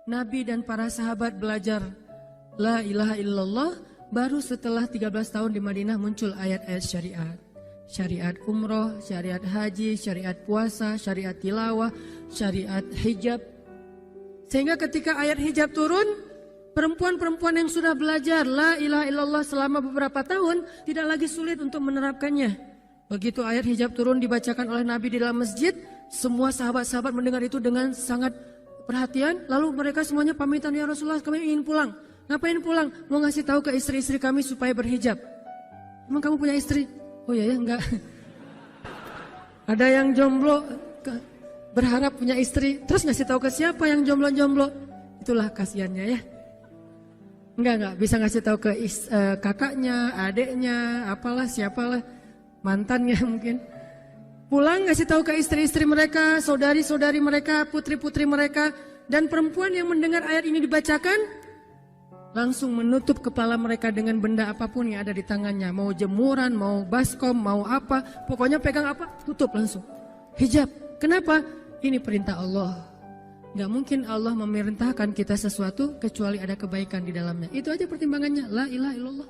Nabi dan para sahabat belajar la ilaha illallah, baru setelah 13 tahun di Madinah muncul ayat-ayat syariat. Syariat umroh, syariat haji, syariat puasa, syariat tilawah, syariat hijab. Sehingga ketika ayat hijab turun, perempuan-perempuan yang sudah belajar la ilaha illallah selama beberapa tahun tidak lagi sulit untuk menerapkannya. Begitu ayat hijab turun dibacakan oleh Nabi di dalam masjid, semua sahabat-sahabat mendengar itu dengan sangat perhatian. Lalu mereka semuanya pamitan, ya Rasulullah kami ingin pulang. Ngapain pulang? Mau ngasih tahu ke istri-istri kami supaya berhijab. Emang kamu punya istri? Oh ya enggak. Ada yang jomblo berharap punya istri, terus ngasih tahu ke siapa yang jomblo-jomblo? Itulah kasihannya ya. Enggak bisa ngasih tahu ke kakaknya, adeknya, apalah siapalah, mantannya mungkin. Pulang ngasih tahu ke istri-istri mereka, saudari-saudari mereka, putri-putri mereka, dan perempuan yang mendengar ayat ini dibacakan langsung menutup kepala mereka dengan benda apapun yang ada di tangannya. Mau jemuran, mau baskom, mau apa. Pokoknya pegang apa, tutup langsung. Hijab. Kenapa? Ini perintah Allah. Gak mungkin Allah memerintahkan kita sesuatu kecuali ada kebaikan di dalamnya. Itu aja pertimbangannya. La ilaha illallah.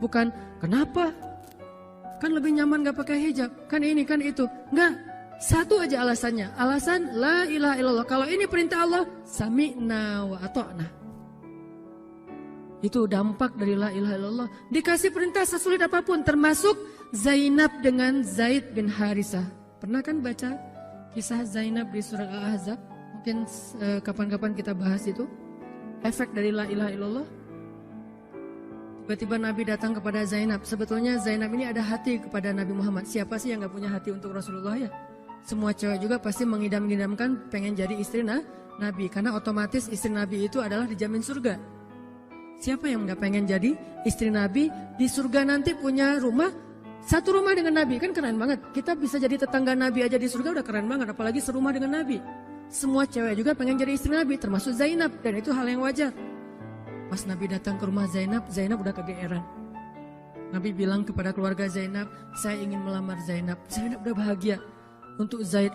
Bukan, kenapa? Kan lebih nyaman gak pakai hijab. Kan ini, kan itu. Enggak. Satu aja alasannya. Alasan la ilaha illallah. Kalau ini perintah Allah, sami'na wa ata'na. Itu dampak dari la ilaha illallah. Dikasih perintah sesulit apapun, termasuk Zainab dengan Zaid bin Harisah. Pernah kan baca kisah Zainab di surat Al-Ahzab? Mungkin kapan-kapan kita bahas itu. Efek dari la ilaha illallah. Tiba-tiba Nabi datang kepada Zainab. Sebetulnya Zainab ini ada hati kepada Nabi Muhammad. Siapa sih yang gak punya hati untuk Rasulullah ya? Semua cewek juga pasti mengidam-idamkan pengen jadi istri Nabi. Karena otomatis istri Nabi itu adalah dijamin surga. Siapa yang gak pengen jadi istri Nabi? Di surga nanti punya rumah, satu rumah dengan Nabi. Kan keren banget. Kita bisa jadi tetangga Nabi aja di surga udah keren banget. Apalagi serumah dengan Nabi. Semua cewek juga pengen jadi istri Nabi, termasuk Zainab. Dan itu hal yang wajar. Pas Nabi datang ke rumah Zainab, Zainab udah kegeeran. Nabi bilang kepada keluarga Zainab, saya ingin melamar Zainab. Zainab udah bahagia. Untuk Zaid,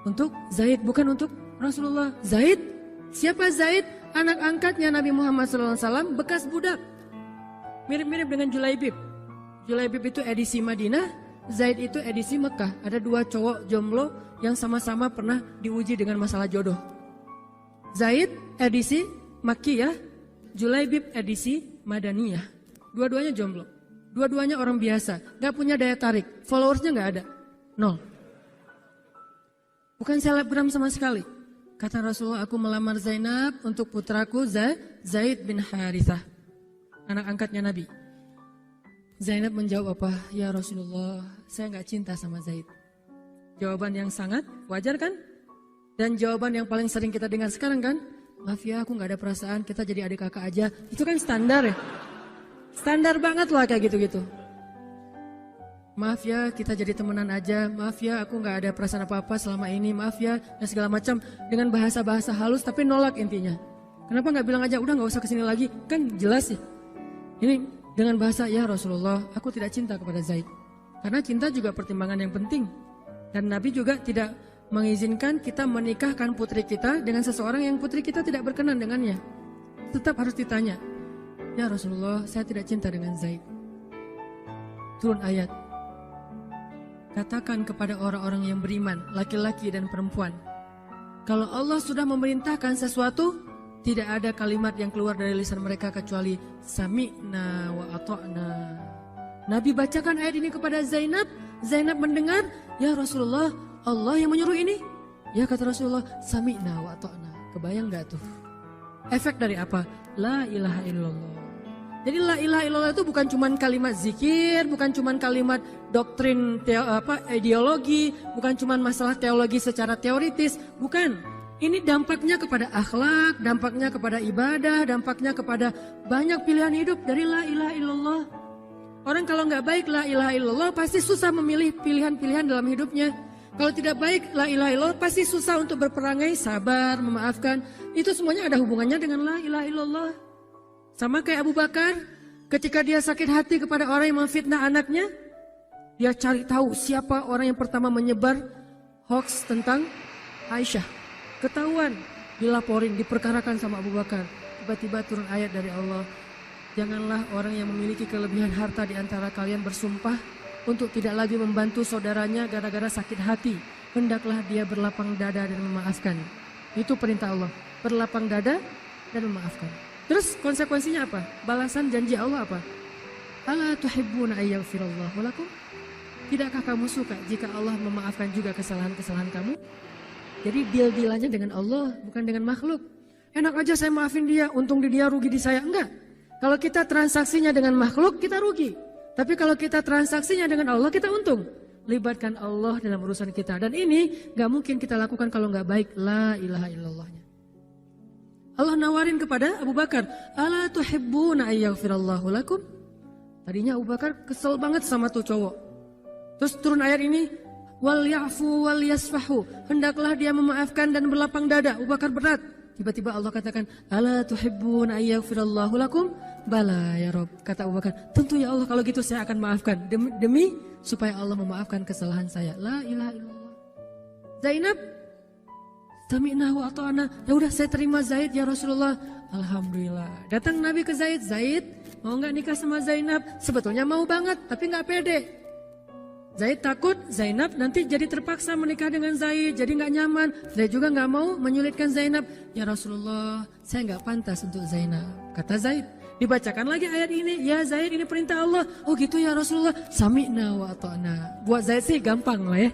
untuk Zaid, bukan untuk Rasulullah. Zaid? Siapa Zaid? Anak angkatnya Nabi Muhammad SAW, bekas budak. Mirip-mirip dengan Julaibib. Julaibib itu edisi Madinah, Zaid itu edisi Mekah. Ada dua cowok jomblo yang sama-sama pernah diuji dengan masalah jodoh. Zaid edisi Makkiyah, Julaibib edisi Madaniyah. Dua-duanya jomblo. Dua-duanya orang biasa, gak punya daya tarik. Followersnya gak ada, 0. Bukan selebgram sama sekali. Kata Rasulullah, aku melamar Zainab untuk putraku Zaid bin Harithah, anak angkatnya Nabi. Zainab menjawab apa? Ya Rasulullah, saya gak cinta sama Zaid. Jawaban yang sangat wajar kan? Dan jawaban yang paling sering kita dengar sekarang kan? Maaf ya, aku gak ada perasaan, kita jadi adik kakak aja. Itu kan standar ya? Standar banget lah kayak gitu-gitu. Maaf ya, kita jadi temenan aja. Maaf ya, aku gak ada perasaan apa-apa selama ini. Maaf ya, dan segala macam. Dengan bahasa-bahasa halus tapi nolak intinya. Kenapa gak bilang aja, udah gak usah kesini lagi. Kan jelas ya. Ini dengan bahasa, ya Rasulullah, aku tidak cinta kepada Zaid. Karena cinta juga pertimbangan yang penting. Dan Nabi juga tidak mengizinkan kita menikahkan putri kita dengan seseorang yang putri kita tidak berkenan dengannya. Tetap harus ditanya, ya Rasulullah, saya tidak cinta dengan Zaid. Turun ayat. Katakan kepada orang-orang yang beriman, laki-laki dan perempuan, kalau Allah sudah memerintahkan sesuatu, tidak ada kalimat yang keluar dari lisan mereka kecuali sami'na wa ata'na. Nabi bacakan ayat ini kepada Zainab. Zainab mendengar, ya Rasulullah, Allah yang menyuruh ini. Ya kata Rasulullah, sami'na wa ata'na. Kebayang gak tuh? Efek dari apa? La ilaha illallah. Jadi la ilaha illallah itu bukan cuma kalimat zikir, bukan cuma kalimat doktrin ideologi, bukan cuma masalah teologi secara teoritis, bukan. Ini dampaknya kepada akhlak, dampaknya kepada ibadah, dampaknya kepada banyak pilihan hidup dari la ilaha illallah. Orang kalau nggak baik la ilaha illallah pasti susah memilih pilihan-pilihan dalam hidupnya. Kalau tidak baik la ilaha illallah pasti susah untuk berperangai, sabar, memaafkan. Itu semuanya ada hubungannya dengan la ilaha illallah. Sama kayak Abu Bakar, ketika dia sakit hati kepada orang yang memfitnah anaknya, dia cari tahu siapa orang yang pertama menyebar hoax tentang Aisyah. Ketahuan, dilaporin, diperkarakan sama Abu Bakar. Tiba-tiba turun ayat dari Allah. Janganlah orang yang memiliki kelebihan harta di antara kalian bersumpah untuk tidak lagi membantu saudaranya gara-gara sakit hati. Hendaklah dia berlapang dada dan memaafkan. Itu perintah Allah. Berlapang dada dan memaafkan. Terus konsekuensinya apa? Balasan janji Allah apa? Ala tuhibbuna ayyaghfirallahu lakum? Tidakkah kamu suka jika Allah memaafkan juga kesalahan-kesalahan kamu? Jadi deal-dealannya dengan Allah, bukan dengan makhluk. Enak aja saya maafin dia, untung di dia, rugi di saya. Enggak. Kalau kita transaksinya dengan makhluk, kita rugi. Tapi kalau kita transaksinya dengan Allah, kita untung. Libatkan Allah dalam urusan kita. Dan ini gak mungkin kita lakukan kalau gak baik. La ilaha illallahnya. Allah nawarin kepada Abu Bakar. Ala tuhibbuna ayyaghfirallahu lakum? Tadinya Abu Bakar kesel banget sama tuh cowok. Terus turun ayat ini. Wal ya'fu wal yasfahu. Hendaklah dia memaafkan dan berlapang dada. Abu Bakar berat. Tiba-tiba Allah katakan, ala tuhibbuna ayyaghfirallahu lakum? Bala ya Rob. Kata Abu Bakar, tentu ya Allah kalau gitu saya akan maafkan. Demi supaya Allah memaafkan kesalahan saya. La ilaha illallah. Zainab, sami'na wa ata'na. Ya udah saya terima Zaid ya Rasulullah. Alhamdulillah. Datang Nabi ke Zaid. Zaid, mau gak nikah sama Zainab? Sebetulnya mau banget, tapi gak pede. Zaid takut Zainab nanti jadi terpaksa menikah dengan Zaid, jadi gak nyaman. Zaid juga gak mau menyulitkan Zainab. Ya Rasulullah, saya gak pantas untuk Zainab. Kata Zaid. Dibacakan lagi ayat ini. Ya Zaid, ini perintah Allah. Oh gitu ya Rasulullah. Sami'na wa ata'na. Buat Zaid sih gampang lah ya.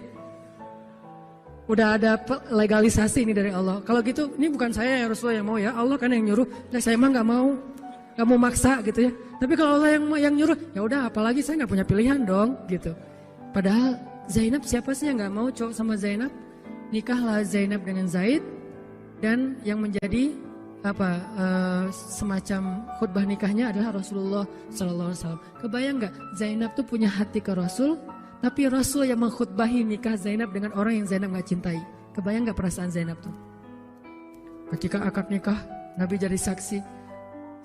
Udah ada legalisasi ini dari Allah. Kalau gitu, ini bukan saya ya Rasulullah yang mau ya. Allah kan yang nyuruh. Nah, saya emang gak mau maksa gitu ya. Tapi kalau Allah yang nyuruh, ya udah apalagi saya gak punya pilihan dong gitu. Padahal Zainab siapa sih yang gak mau cowok sama Zainab? Nikahlah Zainab dengan Zaid. Dan yang menjadi semacam khutbah nikahnya adalah Rasulullah SAW. Kebayang nggak Zainab tuh punya hati ke Rasul, tapi Rasul yang mengkhutbahi nikah Zainab dengan orang yang Zainab nggak cintai. Kebayang nggak perasaan Zainab tuh? Ketika akad nikah, Nabi jadi saksi.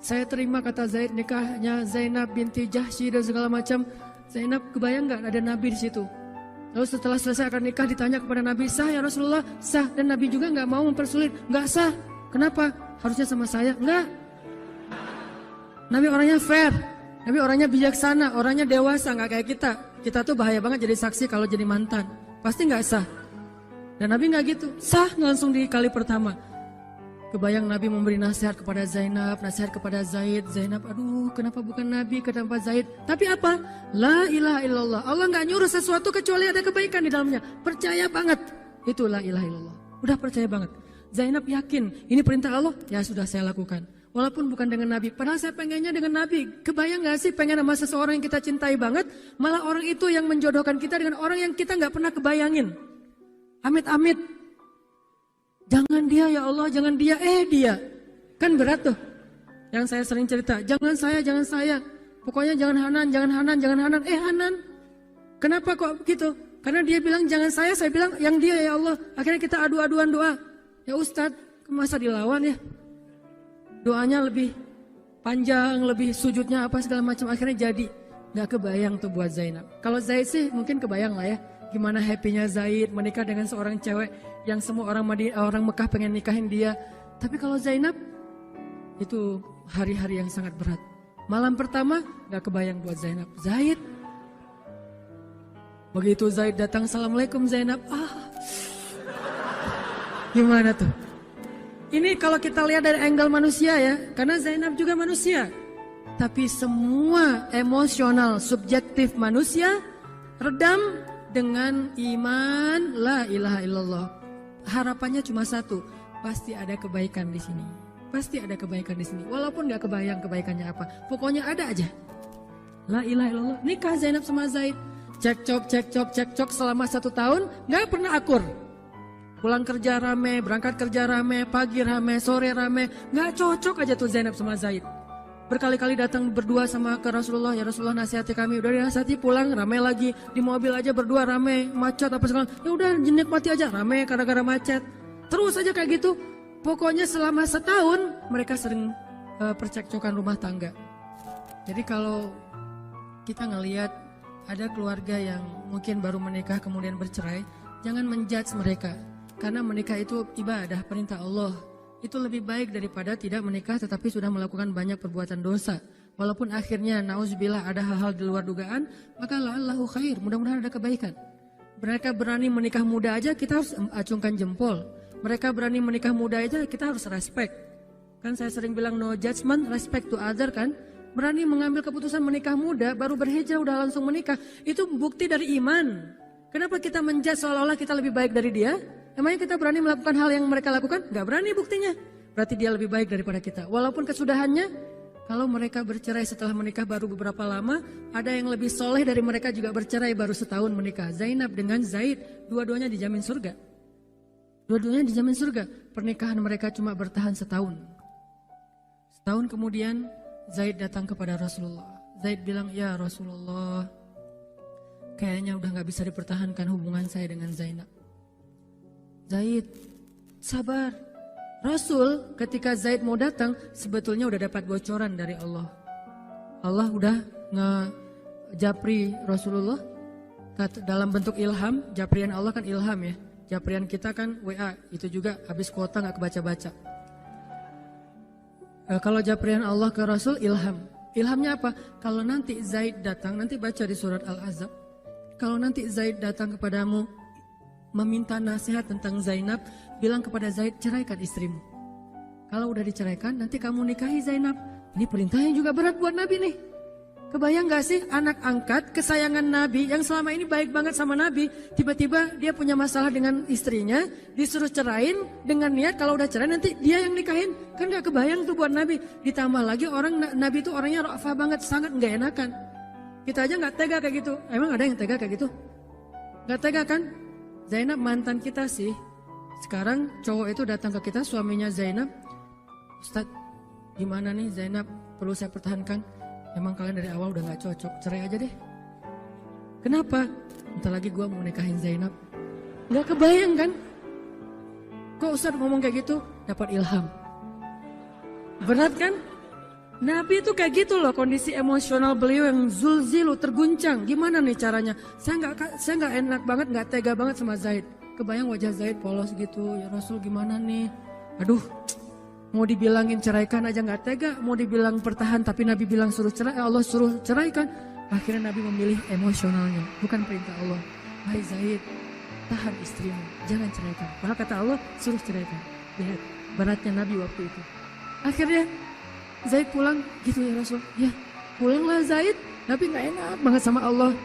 Saya terima kata Zaid nikahnya Zainab binti Jahsy dan segala macam. Zainab kebayang nggak ada Nabi di situ? Lalu setelah selesai akad nikah ditanya kepada Nabi, sah ya Rasulullah? Sah. Dan Nabi juga nggak mau mempersulit, nggak sah. Kenapa? Harusnya sama saya? Enggak. Nabi orangnya fair. Nabi orangnya bijaksana, orangnya dewasa, enggak kayak kita. Kita tuh bahaya banget jadi saksi kalau jadi mantan. Pasti enggak sah. Dan Nabi enggak gitu. Sah langsung di kali pertama. Kebayang Nabi memberi nasihat kepada Zainab, nasihat kepada Zaid. Zainab, aduh kenapa bukan Nabi, kenapa Zaid? Tapi apa? La ilaha illallah. Allah enggak nyuruh sesuatu kecuali ada kebaikan di dalamnya. Percaya banget. Itu la ilaha illallah. Udah percaya banget. Zainab yakin, ini perintah Allah, ya sudah saya lakukan. Walaupun bukan dengan Nabi, padahal saya pengennya dengan Nabi. Kebayang gak sih pengen sama seseorang yang kita cintai banget, malah orang itu yang menjodohkan kita dengan orang yang kita gak pernah kebayangin. Amit-amit. Jangan dia ya Allah, jangan dia, dia. Kan berat tuh. Yang saya sering cerita, jangan saya. Pokoknya jangan Hanan, Hanan. Kenapa kok begitu? Karena dia bilang jangan saya bilang yang dia ya Allah. Akhirnya kita adu-aduan doa. Ya Ustadz, masa dilawan ya? Doanya lebih panjang, lebih sujudnya apa segala macam. Akhirnya jadi. Gak kebayang tuh buat Zainab. Kalau Zaid sih mungkin kebayang lah ya. Gimana happynya Zaid menikah dengan seorang cewek yang semua orang Mekah pengen nikahin dia. Tapi kalau Zainab, itu hari-hari yang sangat berat. Malam pertama gak kebayang buat Zainab. Zaid. Begitu Zaid datang, Assalamualaikum Zainab. Gimana tuh? Ini kalau kita lihat dari angle manusia ya, karena Zainab juga manusia. Tapi semua emosional, subjektif manusia redam dengan iman la ilaha illallah. Harapannya cuma satu, pasti ada kebaikan di sini. Pasti ada kebaikan di sini. Walaupun gak kebayang kebaikannya apa, pokoknya ada aja. La ilaha illallah. Nikah Zainab sama Zaid. Cekcok selama 1 tahun, gak pernah akur. Pulang kerja rame, berangkat kerja rame, pagi rame, sore rame. Gak cocok aja tuh Zainab sama Zaid. Berkali-kali datang berdua sama ke Rasulullah. Ya Rasulullah nasihati kami. Udah dinasihati pulang rame lagi. Di mobil aja berdua rame, macet apa segala. Ya udah nikmati aja rame gara-gara macet. Terus aja kayak gitu. Pokoknya selama 1 tahun mereka sering percekcokan rumah tangga. Jadi kalau kita ngelihat ada keluarga yang mungkin baru menikah kemudian bercerai, jangan menjudge mereka. Karena menikah itu ibadah, perintah Allah. Itu lebih baik daripada tidak menikah tetapi sudah melakukan banyak perbuatan dosa. Walaupun akhirnya nauzubillah ada hal-hal di luar dugaan, maka la'allahu khair, mudah-mudahan ada kebaikan. Mereka berani menikah muda aja kita harus acungkan jempol. Mereka berani menikah muda aja kita harus respect. Kan saya sering bilang no judgment, respect to other kan. Berani mengambil keputusan menikah muda, baru berhijrah udah langsung menikah. Itu bukti dari iman. Kenapa kita menjudge seolah-olah kita lebih baik dari dia? Emangnya kita berani melakukan hal yang mereka lakukan? Gak berani buktinya. Berarti dia lebih baik daripada kita. Walaupun kesudahannya, kalau mereka bercerai setelah menikah baru beberapa lama, ada yang lebih soleh dari mereka juga bercerai baru setahun menikah. Zainab dengan Zaid, dua-duanya dijamin surga. Dua-duanya dijamin surga. Pernikahan mereka cuma bertahan setahun. Setahun kemudian, Zaid datang kepada Rasulullah. Zaid bilang, ya Rasulullah, kayaknya udah gak bisa dipertahankan hubungan saya dengan Zainab. Zaid, sabar. Rasul ketika Zaid mau datang sebetulnya udah dapat bocoran dari Allah. Allah udah ngejapri Rasulullah dalam bentuk ilham. Japrian Allah kan ilham ya. Japrian kita kan WA, itu juga habis kuota gak kebaca-baca. Kalau japrian Allah ke Rasul ilham. Ilhamnya apa? Kalau nanti Zaid datang, nanti baca di surat Al-Ahzab. Kalau nanti Zaid datang kepadamu meminta nasihat tentang Zainab, bilang kepada Zaid, ceraikan istrimu. Kalau udah diceraikan, nanti kamu nikahi Zainab. Ini perintahnya juga berat buat Nabi nih. Kebayang gak sih anak angkat kesayangan Nabi yang selama ini baik banget sama Nabi, tiba-tiba dia punya masalah dengan istrinya, disuruh cerain dengan niat kalau udah cerai nanti dia yang nikahin. Kan gak kebayang tuh buat Nabi. Ditambah lagi Nabi itu orangnya ra'fah banget, sangat gak enakan. Kita aja gak tega kayak gitu. Emang ada yang tega kayak gitu? Gak tega kan? Zainab mantan kita sih. Sekarang cowok itu datang ke kita, suaminya Zainab. Ustadz, gimana nih Zainab? Perlu saya pertahankan? Emang kalian dari awal udah gak cocok, cerai aja deh. Kenapa? Bentar lagi gue mau nikahin Zainab. Gak kebayang kan? Kok Ustadz ngomong kayak gitu? Dapat ilham. Berat kan? Nabi itu kayak gitu loh, kondisi emosional beliau yang zulzilu, terguncang. Gimana nih caranya? Saya nggak enak banget, nggak tega banget sama Zaid. Kebayang wajah Zaid polos gitu. Ya Rasul gimana nih? Aduh, mau dibilangin ceraikan aja nggak tega. Mau dibilang pertahan tapi Nabi bilang suruh cerai, Allah suruh ceraikan. Akhirnya Nabi memilih emosionalnya, bukan perintah Allah. Hai Zaid, tahan istrimu, jangan ceraikan. Bahkan kata Allah suruh ceraikan. Lihat beratnya Nabi waktu itu. Akhirnya Zaid pulang gitu ya Rasul. Ya pulanglah Zaid, tapi gak enak banget sama Allah.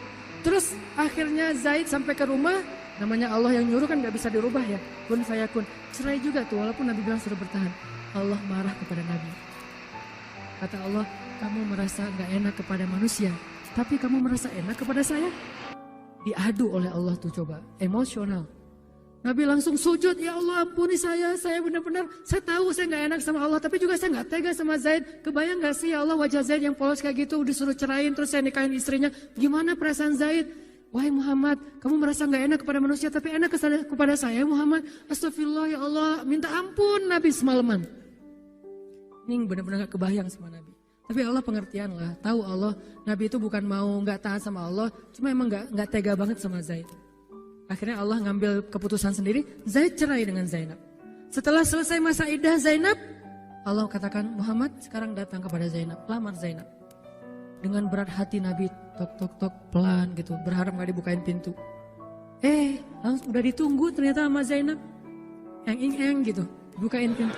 Terus akhirnya Zaid sampai ke rumah, namanya Allah yang nyuruh kan gak bisa dirubah ya. Kun fayakun, cerai juga tuh walaupun Nabi bilang sudah bertahan. Allah marah kepada Nabi. Kata Allah, kamu merasa gak enak kepada manusia, tapi kamu merasa enak kepada saya. Diadu oleh Allah tuh coba, emosional. Nabi langsung sujud, ya Allah ampuni saya benar-benar, saya tahu saya gak enak sama Allah, tapi juga saya gak tega sama Zaid. Kebayang gak sih ya Allah wajah Zaid yang polos kayak gitu, disuruh cerain terus saya nikahin istrinya. Gimana perasaan Zaid? Wahai Muhammad, kamu merasa gak enak kepada manusia tapi enak kepada saya Muhammad. Astagfirullah ya Allah, minta ampun Nabi semalaman. Ini benar-benar gak kebayang sama Nabi. Tapi Allah pengertian lah, tahu Allah Nabi itu bukan mau gak tahan sama Allah, cuma emang gak tega banget sama Zaid. Akhirnya Allah ngambil keputusan sendiri, Zaid cerai dengan Zainab. Setelah selesai masa iddah Zainab, Allah katakan Muhammad sekarang datang kepada Zainab, lamar Zainab. Dengan berat hati Nabi tok pelan gitu, berharap gak dibukain pintu. Langsung udah ditunggu ternyata sama Zainab. Eng gitu, bukain pintu.